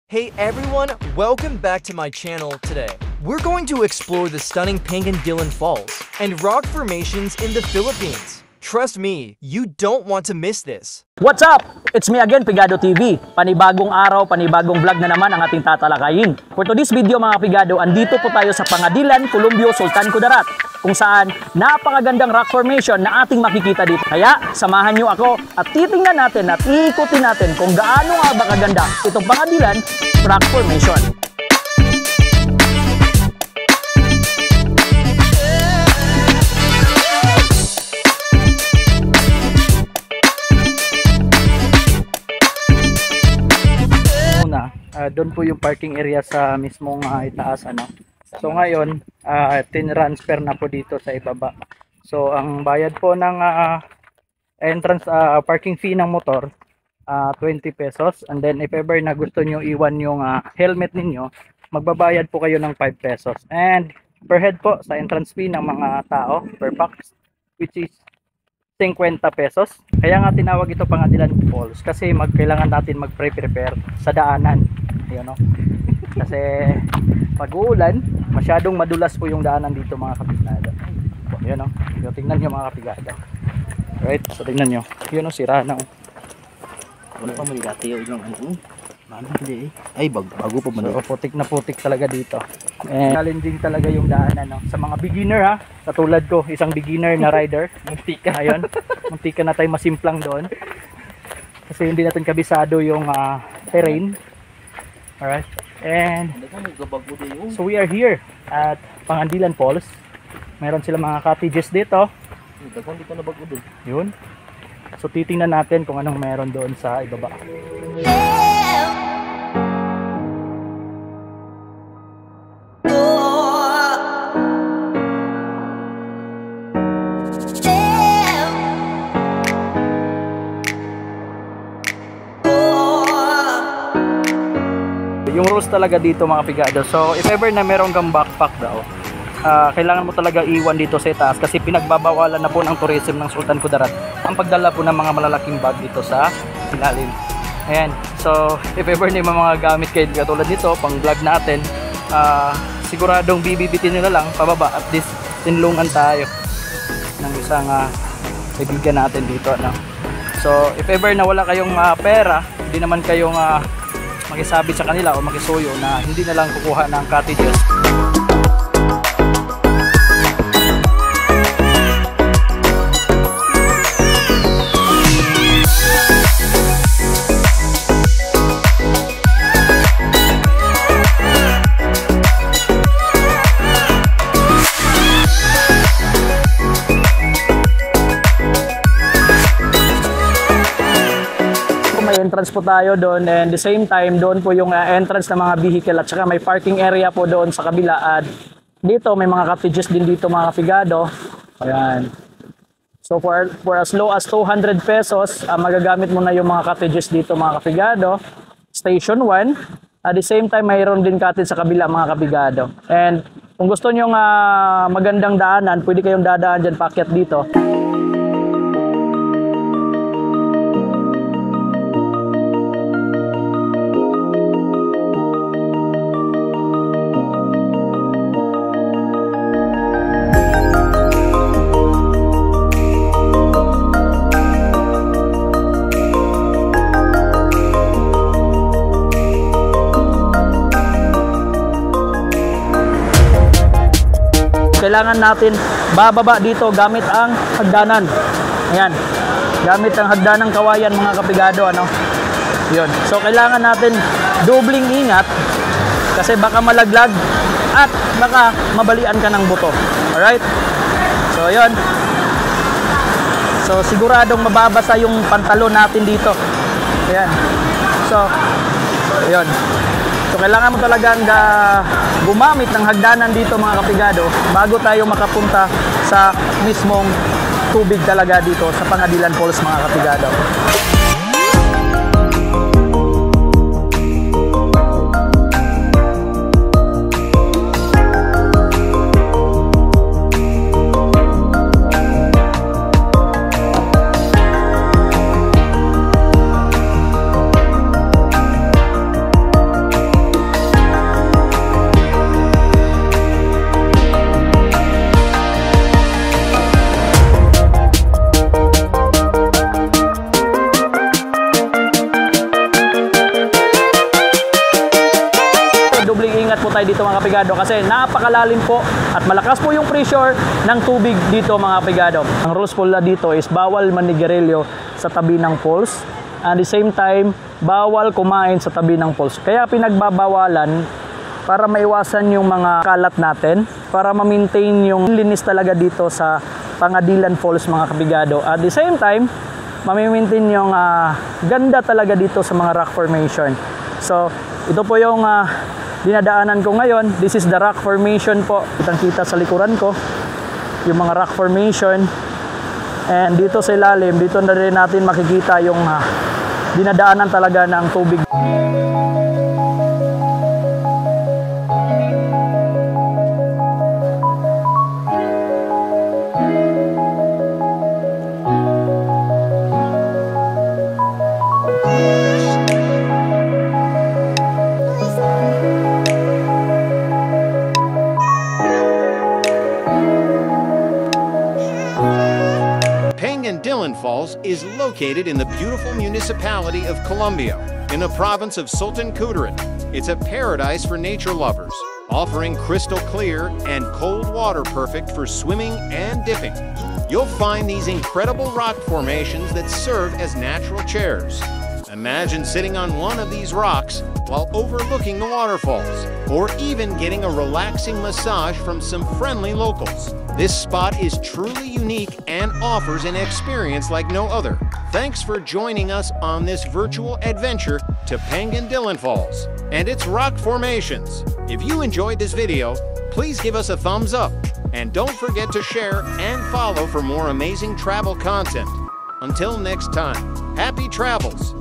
Hey everyone, welcome back to my channel today. We're going to explore the stunning Pangasinan Falls and rock formations in the Philippines. Trust me, you don't want to miss this. What's up? It's me again, Pigado TV. Panibagong araw, panibagong vlog na naman ang ating tatalakayin. For today's video mga Pigado, andito po tayo sa Pangadilan, Columbio, Sultan Kudarat, kung saan napakagandang rock formation na ating makikita dito. Kaya samahan nyo ako at titingnan natin at iikutin natin kung gaano nga ba kaganda itong Pangadilan rock formation. Doon po yung parking area sa mismong itaas So ngayon tin-transfer na po dito sa ibaba. So ang bayad po ng entrance parking fee ng motor 20 pesos, and then if ever na gusto nyo iwan yung helmet ninyo, magbabayad po kayo ng 5 pesos, and per head po sa entrance fee ng mga tao per pax, which is 50 pesos. Kaya nga tinawag ito Pangadilan Falls kasi kailangan natin mag-prepare sa daanan. Ayun, no? Kasi pag uulan, masyadong madulas po yung daanan dito mga kapigado. Ayun, no? So, tingnan nyo mga kapigado. Right, so tingnan nyo. Yun, no? Sira na. Wala pa mali dati yung ilang hindi eh. Ay, bago pa man. So, putik na putik talaga dito. And challenging talaga yung daanan, no? Sa mga beginner katulad ko, isang beginner na rider. Muntika. Ayun, muntika na tayo masimplang doon. Kasi hindi natin kabisado yung terrain. Alright, and so we are here at Pangadilan Falls. Meron sila mga cottages dito. Yun. So titingnan natin kung anong meron doon sa ibaba. Yung rules talaga dito mga pigado. So if ever na meron kang backpack daw, kailangan mo talaga iwan dito sa itaas kasi pinagbabawalan na po ng tourism ng Sultan Kudarat ang pagdala po ng mga malalaking bag dito sa ilalim. Ayan. So if ever na yung mga gamit kayo katulad nito pang vlog natin, siguradong bibibitin nyo na lang pababa, at least tinlungan tayo ng isang kaibigan natin dito, no? So if ever na wala kayong pera, hindi naman kayong makisabit sa kanila o makisuyo na hindi na lang kukuha ng cottages. Entrance po tayo doon, and the same time doon po yung entrance ng mga vehicle, at saka may parking area po doon sa kabila, at dito may mga cottages din dito mga kapigado. Ayan. So for as low as 200 pesos magagamit mo na yung mga cottages dito mga kapigado. Station 1. At the same time mayroon din cottage sa kabila mga kapigado. And kung gusto nyo magandang daanan, pwede kayong dadaan dyan, paakyat dito. Kailangan natin bababa dito gamit ang hagdanan. Ayan. Gamit ang hagdanang kawayan mga kapigado, Yun. So kailangan natin dobling ingat kasi baka malaglag at baka mabalian ka ng buto. Alright? So yun. So siguradong mababasa yung pantalon natin dito. Ayan. So yun. So kailangan mo talagang gumamit ng hagdanan dito mga kapigado bago tayo makapunta sa mismong tubig talaga dito sa Pangadilan Falls mga kapigado. dubling ingat po tayo dito mga kapigado kasi napakalalim po at malakas po yung pressure ng tubig dito mga kapigado. Ang rules po dito is bawal manigarilyo sa tabi ng falls. At the same time, bawal kumain sa tabi ng falls. Kaya pinagbabawalan para maiwasan yung mga kalat natin, para ma-maintain yung linis talaga dito sa Pangadilan Falls mga kabigado. At the same time, ma-maintain yung ganda talaga dito sa mga rock formation. So, ito po yung dinadaanan ko ngayon. This is the rock formation po. Kitang-kita sa likuran ko yung mga rock formation. And dito sa ilalim, dito na rin natin makikita yung dinadaanan talaga ng tubig. Pangandilin Falls is located in the beautiful municipality of Colombia, in the province of Sultan Kudarat. It's a paradise for nature lovers, offering crystal clear and cold water perfect for swimming and dipping. You'll find these incredible rock formations that serve as natural chairs. Imagine sitting on one of these rocks while overlooking the waterfalls, or even getting a relaxing massage from some friendly locals. This spot is truly unique and offers an experience like no other. Thanks for joining us on this virtual adventure to Pangandilin Falls and its rock formations. If you enjoyed this video, please give us a thumbs up and don't forget to share and follow for more amazing travel content. Until next time, happy travels!